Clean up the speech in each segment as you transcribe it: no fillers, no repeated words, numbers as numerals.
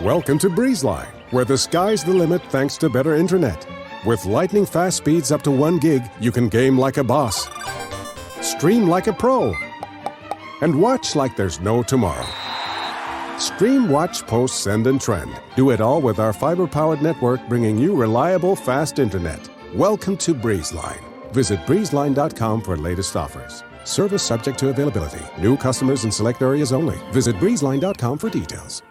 Welcome to BreezeLine, where the sky's the limit thanks to better internet. With lightning-fast speeds up to 1 gig, you can game like a boss, stream like a pro, and watch like there's no tomorrow. Stream, watch, post, send, and trend. Do it all with our fiber-powered network, bringing you reliable, fast internet. Welcome to BreezeLine. Visit breezeline.com for latest offers. Service subject to availability. New customers in select areas only. Visit breezeline.com for details.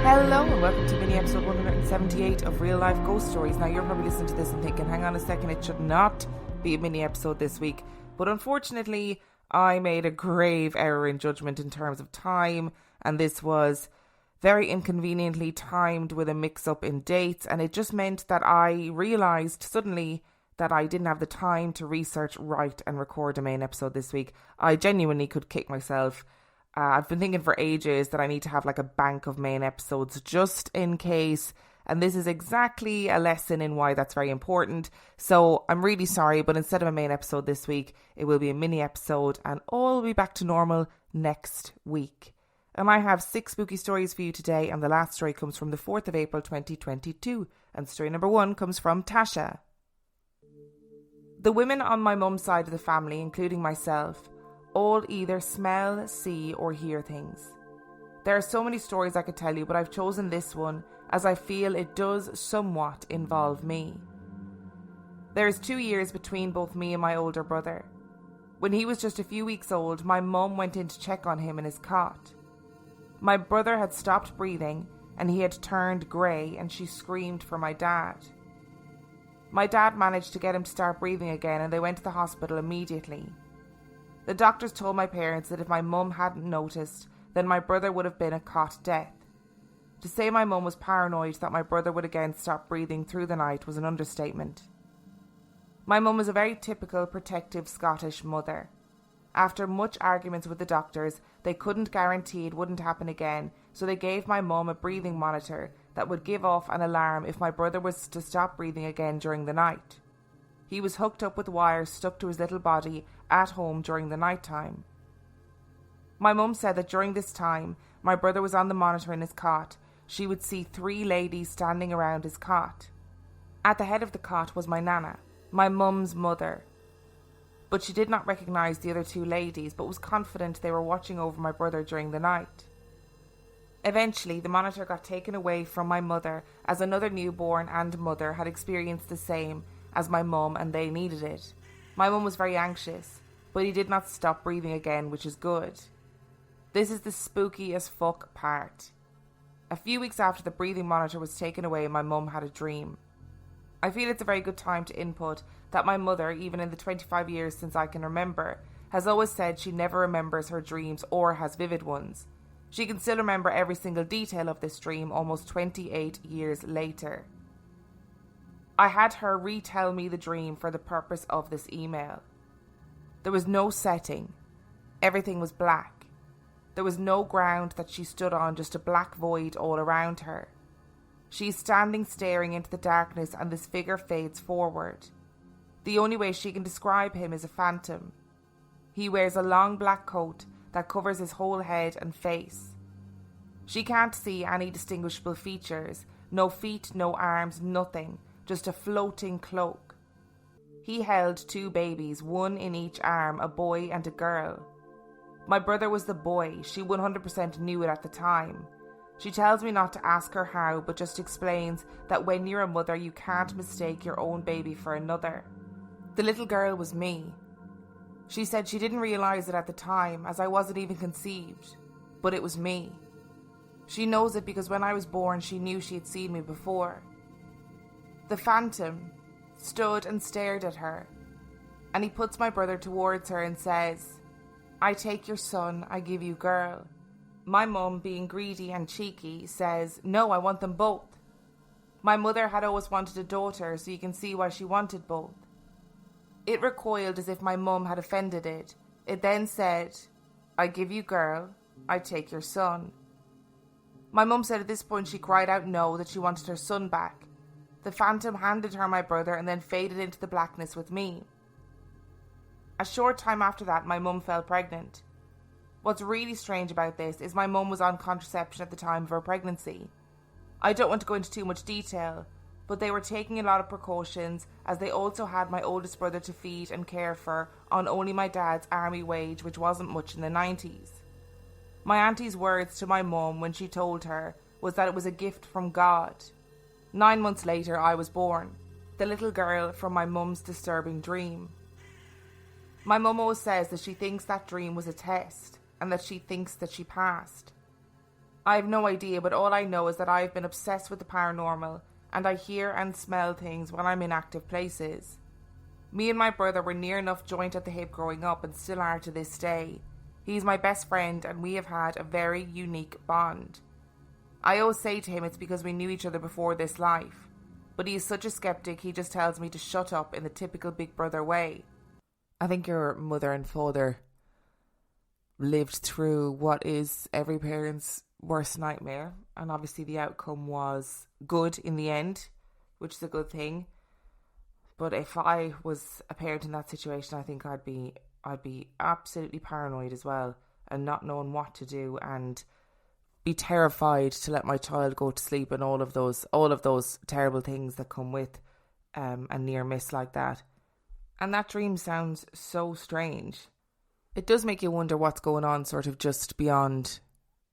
Hello and welcome to mini episode 178 of Real Life Ghost Stories. Now you're probably listening to this and thinking, hang on a second, it should not be a mini episode this week. But unfortunately, I made a grave error in judgment in terms of time, and this was very inconveniently timed with a mix-up in dates, and it just meant that I realised suddenly that I didn't have the time to research, write and record a main episode this week. I genuinely could kick myself. I've been thinking for ages that I need to have like a bank of main episodes just in case. And this is exactly a lesson in why that's very important. So I'm really sorry, but instead of a main episode this week, it will be a mini episode and all will be back to normal next week. And I have 6 spooky stories for you today. And the last story comes from the 4th of April 2022. And story number 1 comes from Tasha. The women on my mum's side of the family, including myself, all either smell, see or hear things. There are so many stories I could tell you, but I've chosen this one as I feel it does somewhat involve me. There is 2 years between both me and my older brother. When he was just a few weeks old, my mum went in to check on him in his cot. My brother had stopped breathing and he had turned grey, and she screamed for my dad. My dad managed to get him to start breathing again, and they went to the hospital immediately. The doctors told my parents that if my mum hadn't noticed, then my brother would have been a cot death. To say my mum was paranoid that my brother would again stop breathing through the night was an understatement. My mum was a very typical protective Scottish mother. After much arguments with the doctors, they couldn't guarantee it wouldn't happen again, so they gave my mum a breathing monitor that would give off an alarm if my brother was to stop breathing again during the night. He was hooked up with wires stuck to his little body at home during the night time. My mum said that during this time, my brother was on the monitor in his cot. She would see 3 ladies standing around his cot. At the head of the cot was my nana, my mum's mother. But she did not recognise the other 2 ladies, but was confident they were watching over my brother during the night. Eventually, the monitor got taken away from my mother, as another newborn and mother had experienced the same as my mum, and they needed it. My mum was very anxious, but he did not stop breathing again, which is good. This is the spooky as fuck part. A few weeks after the breathing monitor was taken away, my mum had a dream. I feel it's a very good time to input that my mother, even in the 25 years since I can remember, has always said she never remembers her dreams or has vivid ones. She can still remember every single detail of this dream almost 28 years later. I had her retell me the dream for the purpose of this email. There was no setting. Everything was black. There was no ground that she stood on, just a black void all around her. She is standing staring into the darkness, and this figure fades forward. The only way she can describe him is a phantom. He wears a long black coat that covers his whole head and face. She can't see any distinguishable features, no feet, no arms, nothing. Just a floating cloak. He held 2 babies, 1 in each arm, a boy and a girl. My brother was the boy. She 100% knew it at the time. She tells me not to ask her how, but just explains that when you're a mother, you can't mistake your own baby for another. The little girl was me. She said she didn't realise it at the time, as I wasn't even conceived, but it was me. She knows it because when I was born, she knew she had seen me before. The phantom stood and stared at her, and he puts my brother towards her and says, "I take your son, I give you girl." My mum, being greedy and cheeky, says, "No, I want them both." My mother had always wanted a daughter, so you can see why she wanted both. It recoiled as if my mum had offended it. It then said, "I give you girl, I take your son." My mum said at this point she cried out no, that she wanted her son back. The phantom handed her my brother and then faded into the blackness with me. A short time after that, my mum fell pregnant. What's really strange about this is my mum was on contraception at the time of her pregnancy. I don't want to go into too much detail, but they were taking a lot of precautions as they also had my oldest brother to feed and care for on only my dad's army wage, which wasn't much in the 90s. My auntie's words to my mum when she told her was that it was a gift from God. 9 months later, I was born, the little girl from my mum's disturbing dream. My mum always says that she thinks that dream was a test and that she thinks that she passed. I have no idea, but all I know is that I have been obsessed with the paranormal and I hear and smell things when I'm in active places. Me and my brother were near enough joint at the hip growing up and still are to this day. He's my best friend and we have had a very unique bond. I always say to him it's because we knew each other before this life, but he is such a skeptic he just tells me to shut up in the typical big brother way. I think your mother and father lived through what is every parent's worst nightmare, and obviously the outcome was good in the end, which is a good thing. But if I was a parent in that situation, I think I'd be absolutely paranoid as well, and not knowing what to do, and be terrified to let my child go to sleep, and all of those terrible things that come with a near miss like that. And that dream sounds so strange. It does make you wonder what's going on sort of just beyond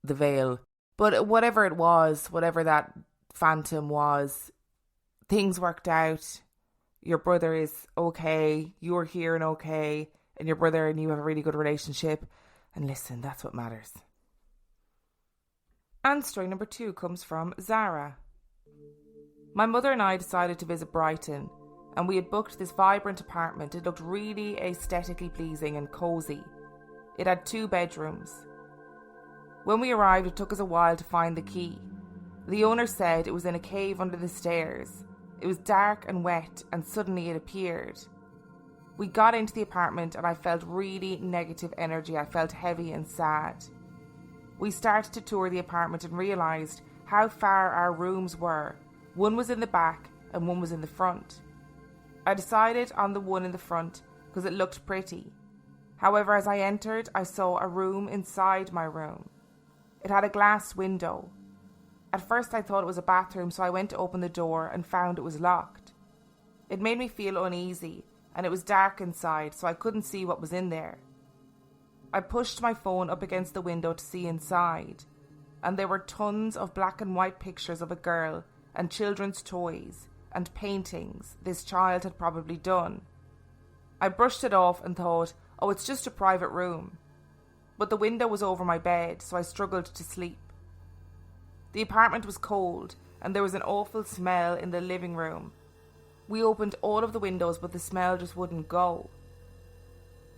the veil. But whatever it was, whatever that phantom was, things worked out. Your brother is okay, you're here and okay, and your brother and you have a really good relationship. And listen, that's what matters. And story number 2 comes from Zara. My mother and I decided to visit Brighton, and we had booked this vibrant apartment. It looked really aesthetically pleasing and cosy. It had 2 bedrooms. When we arrived, it took us a while to find the key. The owner said it was in a cave under the stairs. It was dark and wet, and suddenly it appeared. We got into the apartment and I felt really negative energy. I felt heavy and sad. We started to tour the apartment and realised how far our rooms were. One was in the back and one was in the front. I decided on the one in the front because it looked pretty. However, as I entered, I saw a room inside my room. It had a glass window. At first I thought it was a bathroom, so I went to open the door and found it was locked. It made me feel uneasy, and it was dark inside, so I couldn't see what was in there. I pushed my phone up against the window to see inside, and there were tons of black and white pictures of a girl and children's toys and paintings this child had probably done. I brushed it off and thought, oh, it's just a private room. But the window was over my bed, so I struggled to sleep. The apartment was cold, and there was an awful smell in the living room. We opened all of the windows, but the smell just wouldn't go.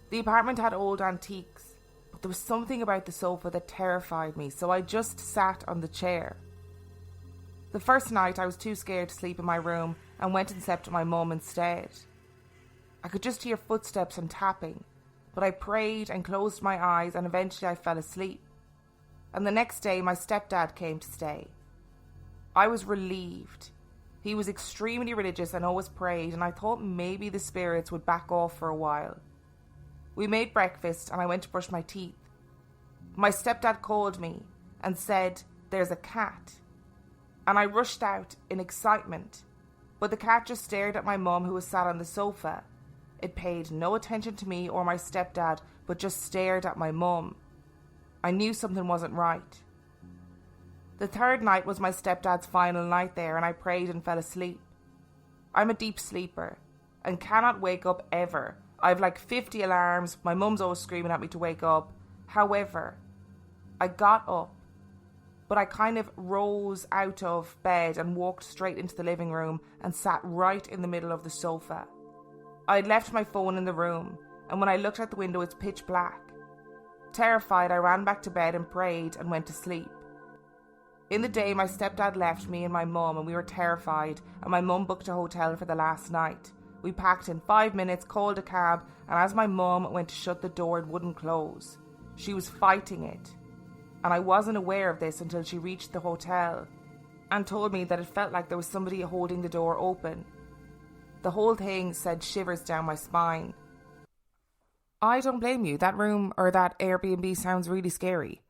The apartment had old antiques, but there was something about the sofa that terrified me, so I just sat on the chair. The first night I was too scared to sleep in my room and went and slept with my mum instead. I could just hear footsteps and tapping, but I prayed and closed my eyes and eventually I fell asleep. And the next day my stepdad came to stay. I was relieved. He was extremely religious and always prayed, and I thought maybe the spirits would back off for a while. We made breakfast and I went to brush my teeth. My stepdad called me and said, "There's a cat." And I rushed out in excitement, but the cat just stared at my mum, who was sat on the sofa. It paid no attention to me or my stepdad, but just stared at my mum. I knew something wasn't right. The third night was my stepdad's final night there, and I prayed and fell asleep. I'm a deep sleeper and cannot wake up ever. I've like 50 alarms. My mum's always screaming at me to wake up. However, I got up, but I kind of rose out of bed and walked straight into the living room and sat right in the middle of the sofa. I had left my phone in the room, and when I looked out the window, it's pitch black. Terrified, I ran back to bed and prayed and went to sleep. In the day, my stepdad left me and my mum, and we were terrified, and my mum booked a hotel for the last night. We packed in 5 minutes, called a cab, and as my mum went to shut the door, it wouldn't close. She was fighting it. And I wasn't aware of this until she reached the hotel and told me that it felt like there was somebody holding the door open. The whole thing sent shivers down my spine. I don't blame you. That room or that Airbnb sounds really scary.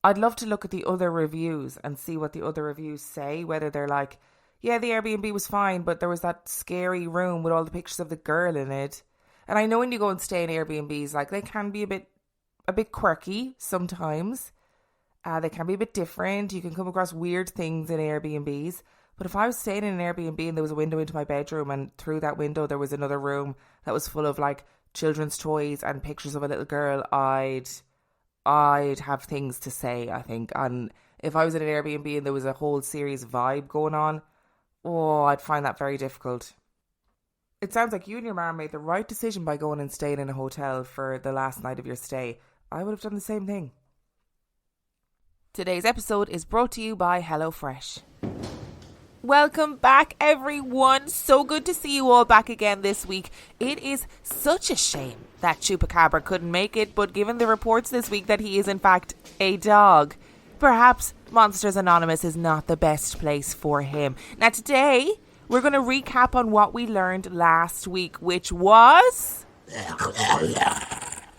I'd love to look at the other reviews and see what the other reviews say, whether they're like, yeah, the Airbnb was fine, but there was that scary room with all the pictures of the girl in it. And I know when you go and stay in Airbnbs, like, they can be a bit quirky sometimes. They can be a bit different. You can come across weird things in Airbnbs. But if I was staying in an Airbnb and there was a window into my bedroom and through that window there was another room that was full of like children's toys and pictures of a little girl, I'd have things to say, I think. And if I was in an Airbnb and there was a whole series vibe going on, I'd find that very difficult. It sounds like you and your mum made the right decision by going and staying in a hotel for the last night of your stay. I would have done the same thing. Today's episode is brought to you by HelloFresh. Welcome back, everyone. So good to see you all back again this week. It is such a shame that Chupacabra couldn't make it, but given the reports this week that he is in fact a dog, perhaps Monsters Anonymous is not the best place for him. Now today, we're going to recap on what we learned last week, which was...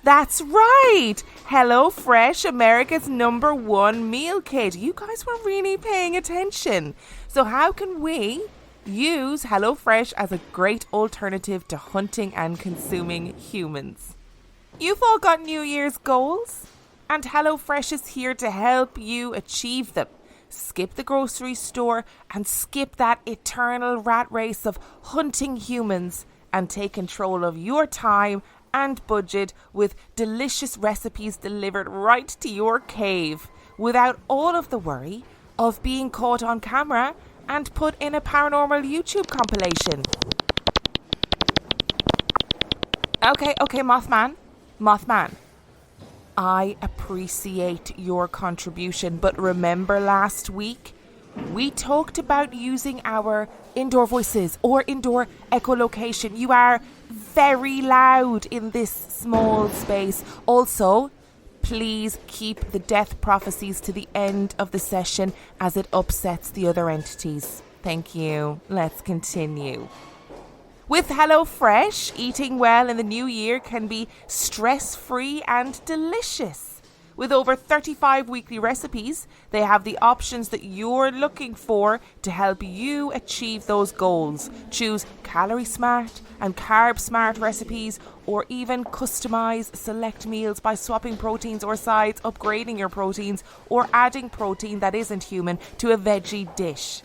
That's right! HelloFresh, America's #1 meal kit. You guys were really paying attention. So how can we use HelloFresh as a great alternative to hunting and consuming humans? You've all got New Year's goals, and HelloFresh is here to help you achieve them. Skip the grocery store and skip that eternal rat race of hunting humans and take control of your time and budget with delicious recipes delivered right to your cave without all of the worry of being caught on camera and put in a paranormal YouTube compilation. Okay, Mothman. I appreciate your contribution, but remember last week we talked about using our indoor voices or indoor echolocation. You are very loud in this small space. Also, please keep the death prophecies to the end of the session as it upsets the other entities. Thank you. Let's continue. With HelloFresh, eating well in the new year can be stress-free and delicious. With over 35 weekly recipes, they have the options that you're looking for to help you achieve those goals. Choose calorie smart and carb smart recipes, or even customize select meals by swapping proteins or sides, upgrading your proteins, or adding protein that isn't human to a veggie dish.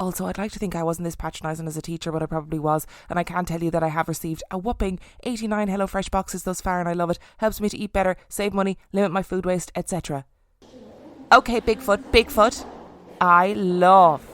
Also, I'd like to think I wasn't this patronising as a teacher, but I probably was. And I can tell you that I have received a whopping 89 HelloFresh boxes thus far, and I love it. Helps me to eat better, save money, limit my food waste, etc. Okay, Bigfoot. I love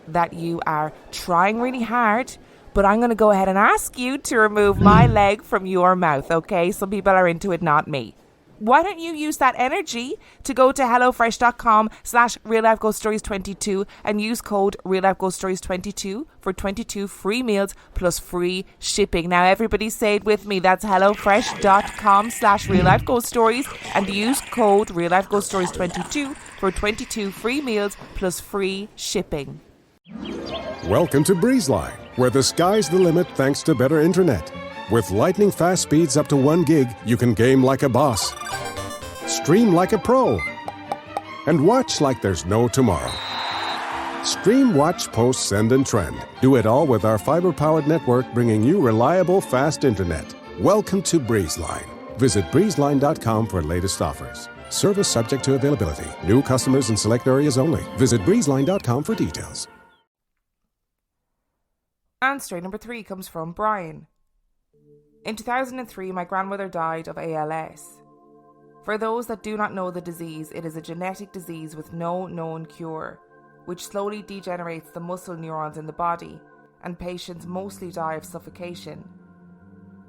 that you are trying really hard, but I'm going to go ahead and ask you to remove my leg from your mouth, okay? Some people are into it, not me. Why don't you use that energy to go to hellofresh.com/reallifeghoststories22 and use code reallifeghoststories22 for 22 free meals plus free shipping. Now everybody say it with me. That's hellofresh.com/reallifeghoststories and use code reallifeghoststories22 for 22 free meals plus free shipping. Welcome to BreezeLine, where the sky's the limit thanks to better internet. With lightning-fast speeds up to 1 gig, you can game like a boss, stream like a pro, and watch like there's no tomorrow. Stream, watch, post, send, and trend. Do it all with our fiber-powered network, bringing you reliable, fast internet. Welcome to BreezeLine. Visit breezeline.com for latest offers. Service subject to availability. New customers in select areas only. Visit breezeline.com for details. And story number 3 comes from Brian. In 2003, my grandmother died of ALS. For those that do not know the disease, it is a genetic disease with no known cure, which slowly degenerates the muscle neurons in the body, and patients mostly die of suffocation.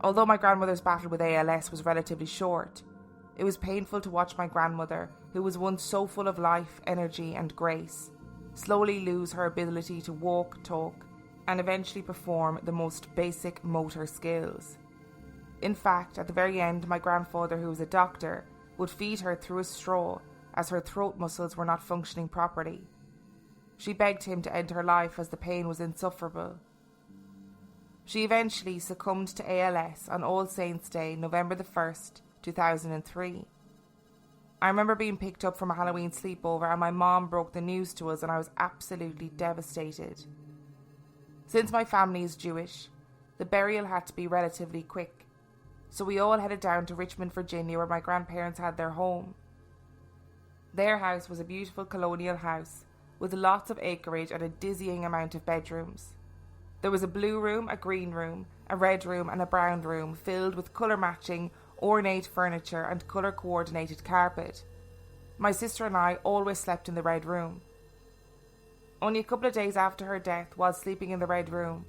Although my grandmother's battle with ALS was relatively short, it was painful to watch my grandmother, who was once so full of life, energy and grace, slowly lose her ability to walk, talk, and eventually perform the most basic motor skills. In fact, at the very end, my grandfather, who was a doctor, would feed her through a straw as her throat muscles were not functioning properly. She begged him to end her life as the pain was insufferable. She eventually succumbed to ALS on All Saints' Day, November the 1st, 2003. I remember being picked up from a Halloween sleepover and my mom broke the news to us and I was absolutely devastated. Since my family is Jewish, the burial had to be relatively quick, so we all headed down to Richmond, Virginia, where my grandparents had their home. Their house was a beautiful colonial house with lots of acreage and a dizzying amount of bedrooms. There was a blue room, a green room, a red room and a brown room filled with colour matching, ornate furniture and colour coordinated carpet. My sister and I always slept in the red room. Only a couple of days after her death, while sleeping in the red room,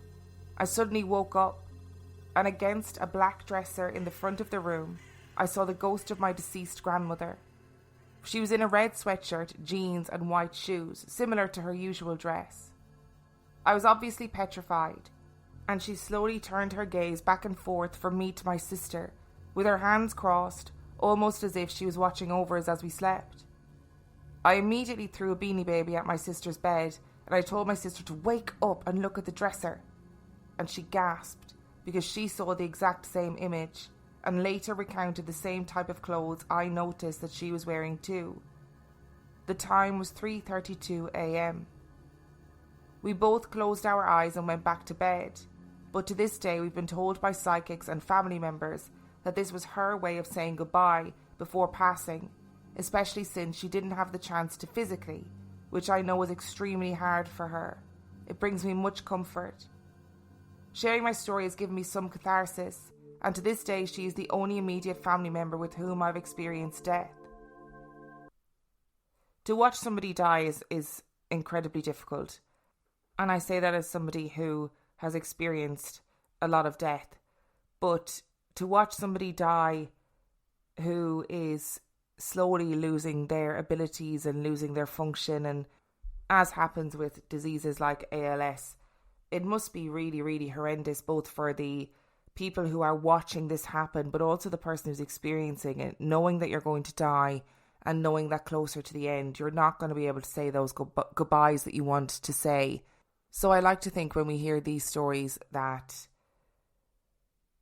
I suddenly woke up, and against a black dresser in the front of the room, I saw the ghost of my deceased grandmother. She was in a red sweatshirt, jeans and white shoes, similar to her usual dress. I was obviously petrified, and she slowly turned her gaze back and forth from me to my sister, with her hands crossed, almost as if she was watching over us as we slept. I immediately threw a Beanie Baby at my sister's bed, and I told my sister to wake up and look at the dresser. And she gasped, because she saw the exact same image, and later recounted the same type of clothes I noticed that she was wearing too. The time was 3:32 a.m. We both closed our eyes and went back to bed, but to this day we've been told by psychics and family members that this was her way of saying goodbye before passing, especially since she didn't have the chance to physically, which I know was extremely hard for her. It brings me much comfort. Sharing my story has given me some catharsis, and to this day she is the only immediate family member with whom I've experienced death. To watch somebody die is incredibly difficult, and I say that as somebody who has experienced a lot of death, but to watch somebody die who is slowly losing their abilities and losing their function, and as happens with diseases like ALS, it must be really, really horrendous, both for the people who are watching this happen, but also the person who's experiencing it, knowing that you're going to die and knowing that closer to the end, you're not going to be able to say those goodbyes that you want to say. So I like to think when we hear these stories that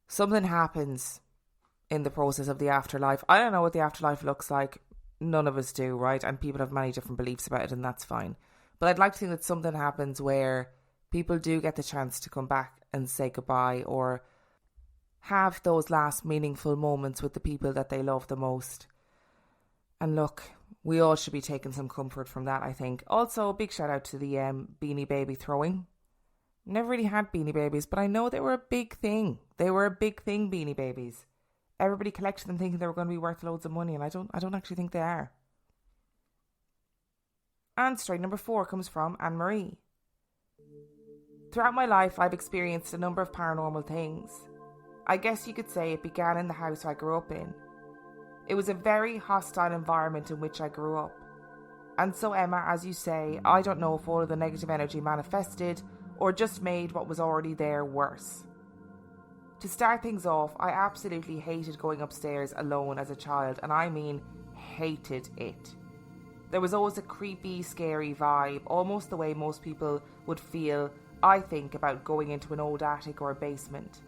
something happens in the process of the afterlife. I don't know what the afterlife looks like. None of us do, right? And people have many different beliefs about it, and that's fine. But I'd like to think that something happens where people do get the chance to come back and say goodbye, or have those last meaningful moments with the people that they love the most. And look, we all should be taking some comfort from that, I think. Also, a big shout out to the Beanie Baby throwing. Never really had Beanie Babies, but I know they were a big thing. They were a big thing, Beanie Babies. Everybody collected them thinking they were going to be worth loads of money, and I don't actually think they are. And story number 4 comes from Anne-Marie. Throughout my life, I've experienced a number of paranormal things. I guess you could say it began in the house I grew up in. It was a very hostile environment in which I grew up. And so, Emma, as you say, I don't know if all of the negative energy manifested or just made what was already there worse. To start things off, I absolutely hated going upstairs alone as a child, and I mean hated it. There was always a creepy, scary vibe, almost the way most people would feel, I think, about going into an old attic or a basement.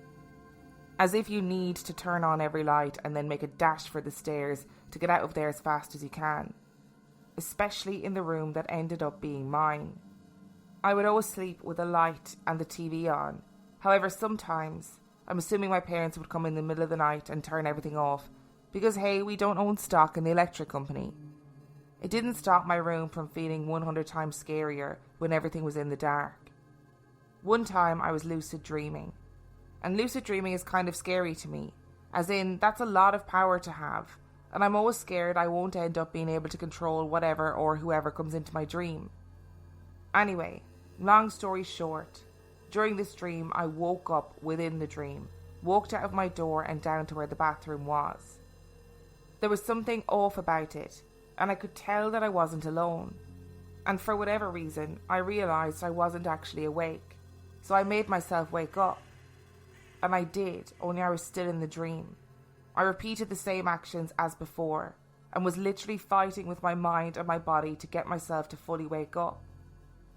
As if you need to turn on every light and then make a dash for the stairs to get out of there as fast as you can. Especially in the room that ended up being mine. I would always sleep with a light and the TV on. However, sometimes, I'm assuming my parents would come in the middle of the night and turn everything off, because hey, we don't own stock in the electric company. It didn't stop my room from feeling 100 times scarier when everything was in the dark. One time I was lucid dreaming. And lucid dreaming is kind of scary to me, as in, that's a lot of power to have, and I'm always scared I won't end up being able to control whatever or whoever comes into my dream. Anyway, long story short, during this dream I woke up within the dream, walked out of my door and down to where the bathroom was. There was something off about it, and I could tell that I wasn't alone, and for whatever reason I realised I wasn't actually awake. so I made myself wake up. And I did, only I was still in the dream. I repeated the same actions as before, and was literally fighting with my mind and my body to get myself to fully wake up.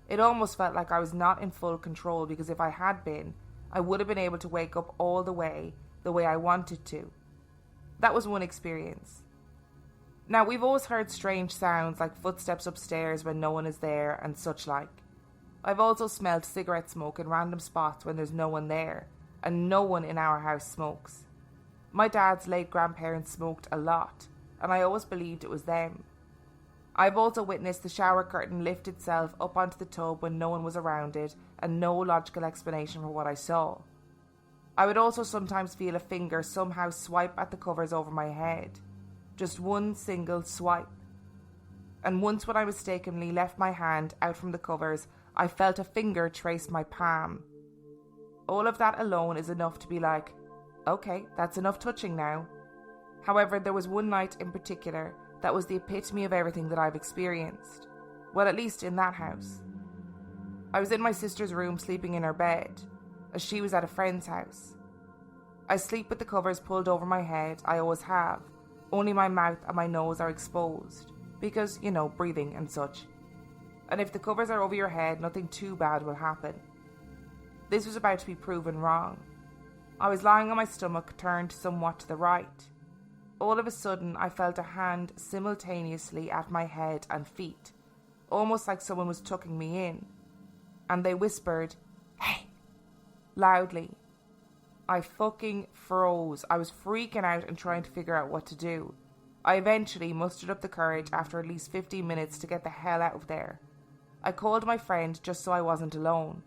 It almost felt like I was not in full control, because if I had been, I would have been able to wake up all the way I wanted to. That was one experience. Now, we've always heard strange sounds like footsteps upstairs when no one is there and such like. I've also smelled cigarette smoke in random spots when there's no one there, and no one in our house smokes. My dad's late grandparents smoked a lot, and I always believed it was them. I've also witnessed the shower curtain lift itself up onto the tub when no one was around it, and no logical explanation for what I saw. I would also sometimes feel a finger somehow swipe at the covers over my head. Just one single swipe. And once when I mistakenly left my hand out from the covers, I felt a finger trace my palm. All of that alone is enough to be like, okay, that's enough touching now. However, there was one night in particular that was the epitome of everything that I've experienced. Well, at least in that house. I was in my sister's room sleeping in her bed, as she was at a friend's house. I sleep with the covers pulled over my head, I always have. Only my mouth and my nose are exposed, because, breathing and such. And if the covers are over your head, nothing too bad will happen. This was about to be proven wrong. I was lying on my stomach, turned somewhat to the right. All of a sudden, I felt a hand simultaneously at my head and feet, almost like someone was tucking me in. And they whispered, "Hey!" loudly. I fucking froze. I was freaking out and trying to figure out what to do. I eventually mustered up the courage after at least 15 minutes to get the hell out of there. I called my friend just so I wasn't alone.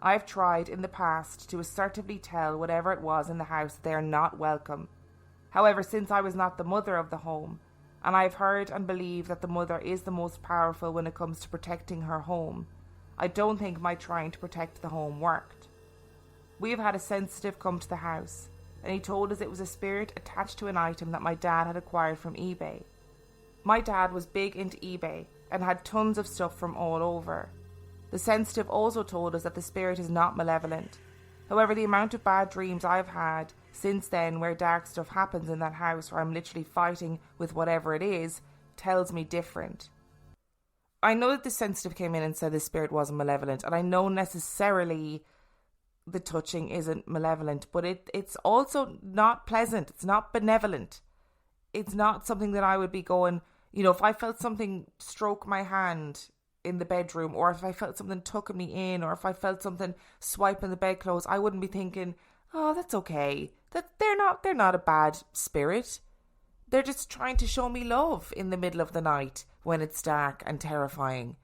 I have tried in the past to assertively tell whatever it was in the house they are not welcome. However, since I was not the mother of the home, and I have heard and believe that the mother is the most powerful when it comes to protecting her home, I don't think my trying to protect the home worked. We have had a sensitive come to the house, and he told us it was a spirit attached to an item that my dad had acquired from eBay. My dad was big into eBay and had tons of stuff from all over. The sensitive also told us that the spirit is not malevolent. However, the amount of bad dreams I've had since then where dark stuff happens in that house where I'm literally fighting with whatever it is tells me different. I know that the sensitive came in and said the spirit wasn't malevolent, and I know necessarily the touching isn't malevolent, but it's also not pleasant. It's not benevolent. It's not something that I would be going, if I felt something stroke my hand in the bedroom, or if I felt something tucking me in, or if I felt something swiping the bedclothes, I wouldn't be thinking, oh, that's okay. That they're not a bad spirit. They're just trying to show me love in the middle of the night when it's dark and terrifying.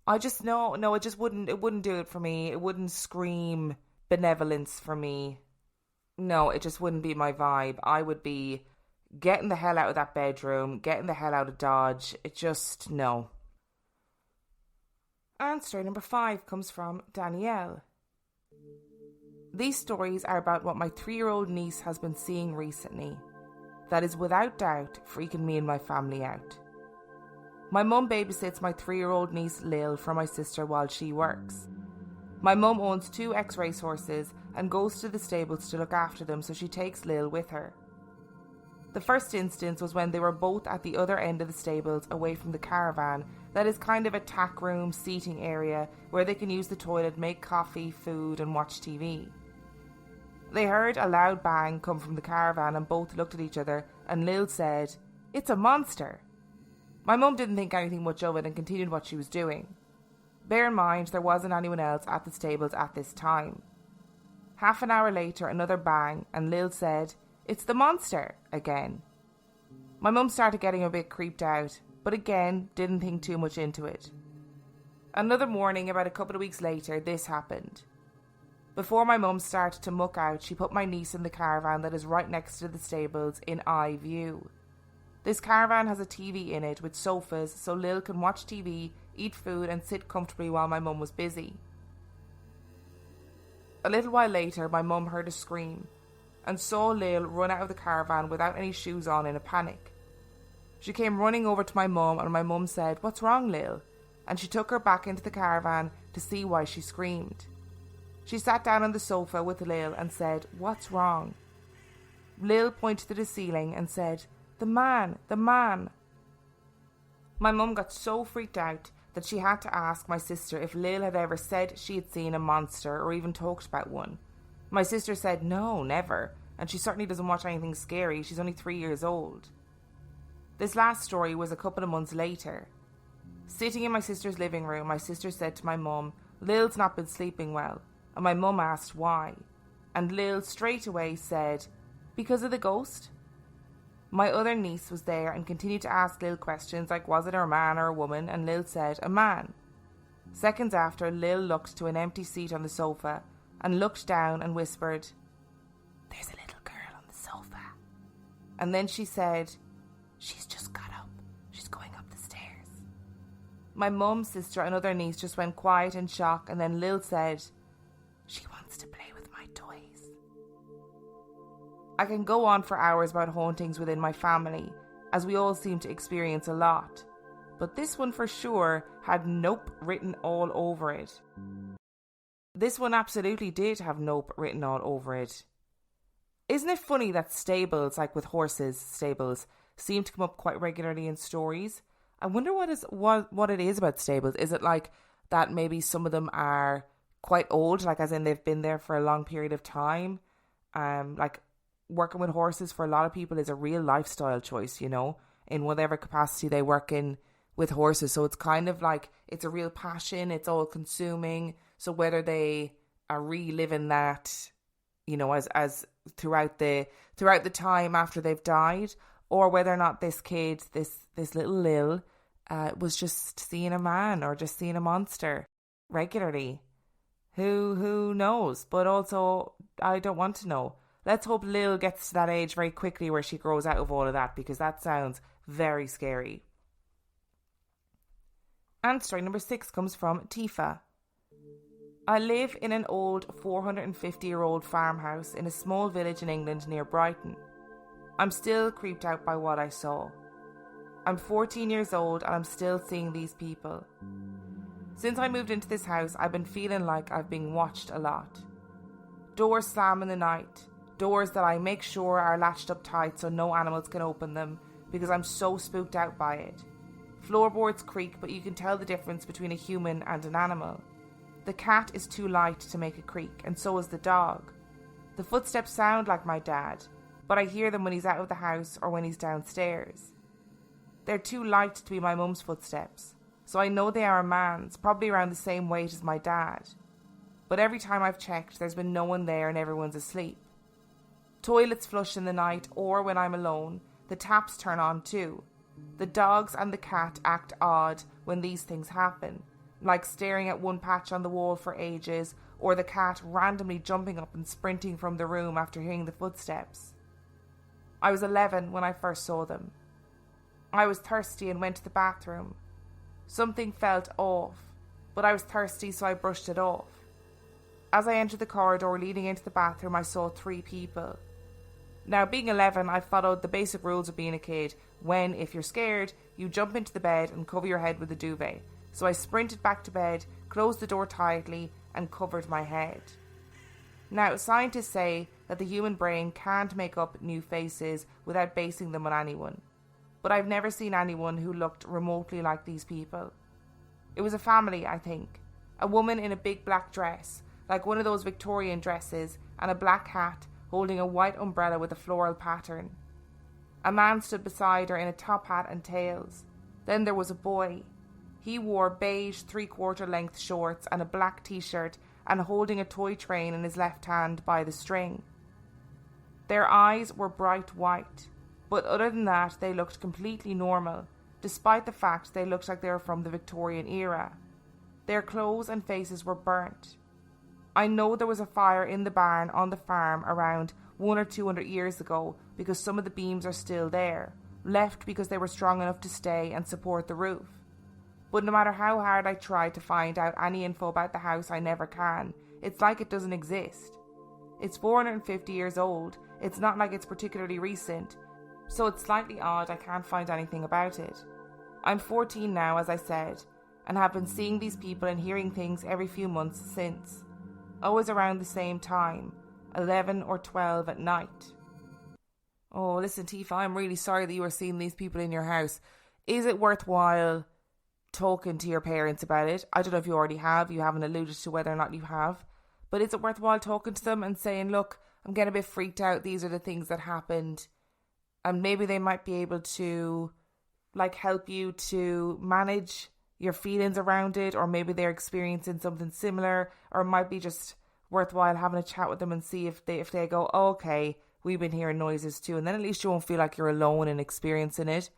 I just no, it wouldn't do it for me. It wouldn't scream benevolence for me. No, it just wouldn't be my vibe. I would be getting the hell out of that bedroom, getting the hell out of Dodge. It just, no. And story number 5 comes from Danielle. These stories are about what my 3-year-old niece has been seeing recently. That is without doubt freaking me and my family out. My mum babysits my 3-year-old niece Lil for my sister while she works. My mum owns 2 ex-racehorses and goes to the stables to look after them, so she takes Lil with her. The first instance was when they were both at the other end of the stables away from the caravan, that is kind of a tack room seating area where they can use the toilet, make coffee, food and watch TV. They heard a loud bang come from the caravan and both looked at each other, and Lil said, "It's a monster." My mum didn't think anything much of it and continued what she was doing. Bear in mind there wasn't anyone else at the stables at this time. Half an hour later, another bang, and Lil said, "It's the monster," again. My mum started getting a bit creeped out, but again, didn't think too much into it. Another morning, about a couple of weeks later, this happened. Before my mum started to muck out, she put my niece in the caravan that is right next to the stables in eye view. This caravan has a TV in it with sofas so Lil can watch TV, eat food and sit comfortably while my mum was busy. A little while later, my mum heard a scream and saw Lil run out of the caravan without any shoes on in a panic. She came running over to my mum and my mum said, "What's wrong, Lil?" And she took her back into the caravan to see why she screamed. She sat down on the sofa with Lil and said, "What's wrong?" Lil pointed to the ceiling and said, the man. My mum got so freaked out that she had to ask my sister if Lil had ever said she had seen a monster or even talked about one. My sister said, no, never, and she certainly doesn't watch anything scary. She's only 3 years old. This last story was a couple of months later. Sitting in my sister's living room, my sister said to my mum, Lil's not been sleeping well, and my mum asked why, and Lil straight away said, because of the ghost? My other niece was there and continued to ask Lil questions like was it a man or a woman, and Lil said a man. Seconds after, Lil looked to an empty seat on the sofa and looked down and whispered, there's a little girl on the sofa. And then she said, she's just got up. She's going up the stairs. My mum, sister and other niece just went quiet in shock, and then Lil said, she wants to play with my toys. I can go on for hours about hauntings within my family, as we all seem to experience a lot. But this one for sure had Nope written all over it. This one absolutely did have Nope written all over it. Isn't it funny that stables, like with horses, stables, seem to come up quite regularly in stories? I wonder what it is about stables. Is it like that maybe some of them are quite old, like as in they've been there for a long period of time? Like working with horses for a lot of people is a real lifestyle choice, you know, in whatever capacity they work in with horses. So it's kind of like it's a real passion, it's all consuming. So whether they are reliving that, you know, as throughout the time after they've died, or whether or not this kid, this little Lil, was just seeing a man or just seeing a monster regularly. Who knows? But also, I don't want to know. Let's hope Lil gets to that age very quickly where she grows out of all of that, because that sounds very scary. And story number 6 comes from Tifa. I live in an old 450-year-old farmhouse in a small village in England near Brighton. I'm still creeped out by what I saw. I'm 14 years old and I'm still seeing these people. Since I moved into this house, I've been feeling like I've been watched a lot. Doors slam in the night. Doors that I make sure are latched up tight so no animals can open them, because I'm so spooked out by it. Floorboards creak, but you can tell the difference between a human and an animal. The cat is too light to make a creak, and so is the dog. The footsteps sound like my dad, but I hear them when he's out of the house or when he's downstairs. They're too light to be my mum's footsteps, so I know they are a man's, probably around the same weight as my dad. But every time I've checked, there's been no one there and everyone's asleep. Toilets flush in the night, or when I'm alone, the taps turn on too. The dogs and the cat act odd when these things happen, like staring at one patch on the wall for ages, or the cat randomly jumping up and sprinting from the room after hearing the footsteps. I was 11 when I first saw them. I was thirsty and went to the bathroom. Something felt off, but I was thirsty, so I brushed it off. As I entered the corridor leading into the bathroom, I saw 3 people. Now, being 11, I followed the basic rules of being a kid, when, if you're scared, you jump into the bed and cover your head with a duvet. So I sprinted back to bed, closed the door tightly, and covered my head. Now, scientists say that the human brain can't make up new faces without basing them on anyone. But I've never seen anyone who looked remotely like these people. It was a family, I think. A woman in a big black dress, like one of those Victorian dresses, and a black hat, holding a white umbrella with a floral pattern. A man stood beside her in a top hat and tails. Then there was a boy. He wore beige 3/4 length shorts and a black t-shirt, and holding a toy train in his left hand by the string. Their eyes were bright white, but other than that they looked completely normal, despite the fact they looked like they were from the Victorian era. Their clothes and faces were burnt. I know there was a fire in the barn on the farm around 100 or 200 years ago, because some of the beams are still there, left because they were strong enough to stay and support the roof. But no matter how hard I try to find out any info about the house, I never can. It's like it doesn't exist. It's 450 years old. It's not like it's particularly recent, so it's slightly odd I can't find anything about it. I'm 14 now, as I said, and have been seeing these people and hearing things every few months since. always around the same time, 11 or 12 at night. Oh, listen, Tifa, I'm really sorry that you are seeing these people in your house. Is it worthwhile talking to your parents about it? I don't know if you already have. You haven't alluded to whether or not you have. But is it worthwhile talking to them and saying, look, I'm getting a bit freaked out. These are the things that happened. And maybe they might be able to help you to manage your feelings around it, or maybe they're experiencing something similar, or it might be just worthwhile having a chat with them and see if they go, oh, okay, we've been hearing noises too, and then at least you won't feel like you're alone in experiencing it.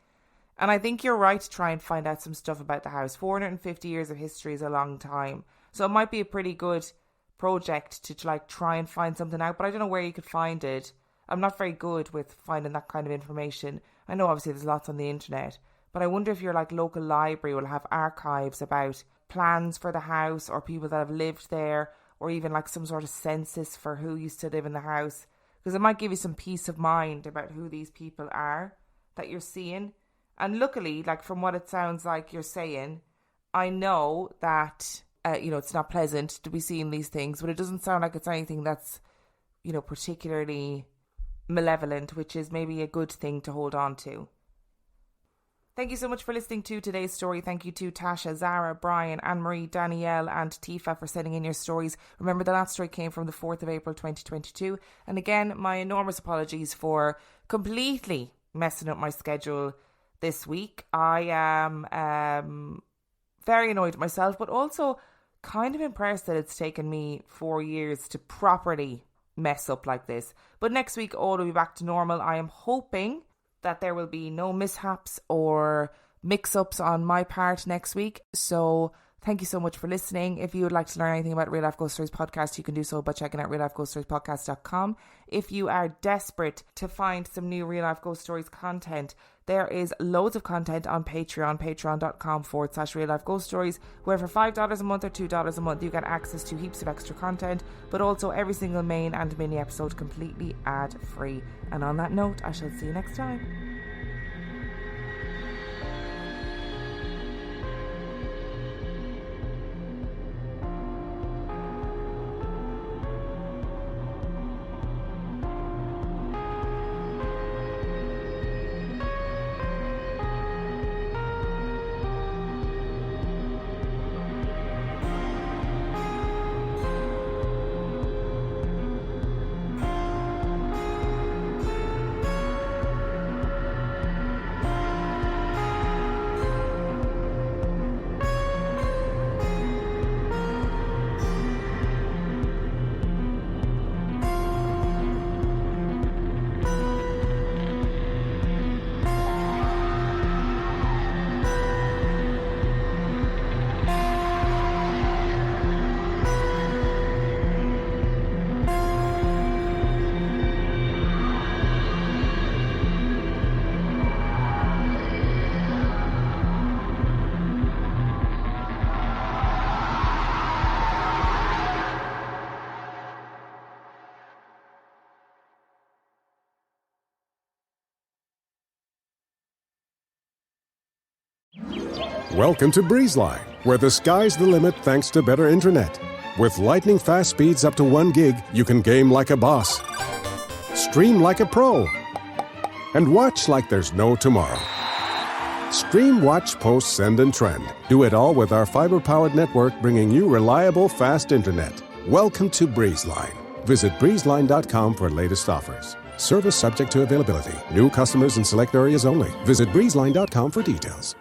And I think you're right to try and find out some stuff about the house. 450 years of history is a long time, so it might be a pretty good project to try and find something out, but I don't know where you could find it. I'm not very good with finding that kind of information. I know obviously there's lots on the internet, but I wonder if your local library will have archives about plans for the house, or people that have lived there, or even some sort of census for who used to live in the house, because it might give you some peace of mind about who these people are that you're seeing. And luckily, from what it sounds like you're saying, I know that it's not pleasant to be seeing these things, but it doesn't sound like it's anything that's particularly malevolent, which is maybe a good thing to hold on to. Thank you so much for listening to today's story. Thank you to Tasha, Zara, Brian, Anne-Marie, Danielle and Tifa for sending in your stories. Remember, the last story came from the 4th of April 2022. And again, my enormous apologies for completely messing up my schedule this week. I am very annoyed at myself, but also kind of impressed that it's taken me 4 years to properly mess up like this. But next week, all will be back to normal. I am hoping that there will be no mishaps or mix-ups on my part next week. So thank you so much for listening. If you would like to learn anything about Real Life Ghost Stories podcast, you can do so by checking out reallifeghoststoriespodcast.com. If you are desperate to find some new Real Life Ghost Stories content, there is loads of content on Patreon, patreon.com/Real Life Ghost Stories, where for $5 a month or $2 a month you get access to heaps of extra content, but also every single main and mini episode completely ad-free. And on that note, I shall see you next time. Welcome to BreezeLine, where the sky's the limit thanks to better internet. With lightning-fast speeds up to 1 gig, you can game like a boss, stream like a pro, and watch like there's no tomorrow. Stream, watch, post, send, and trend. Do it all with our fiber-powered network, bringing you reliable, fast internet. Welcome to BreezeLine. Visit breezeline.com for latest offers. Service subject to availability. New customers in select areas only. Visit breezeline.com for details.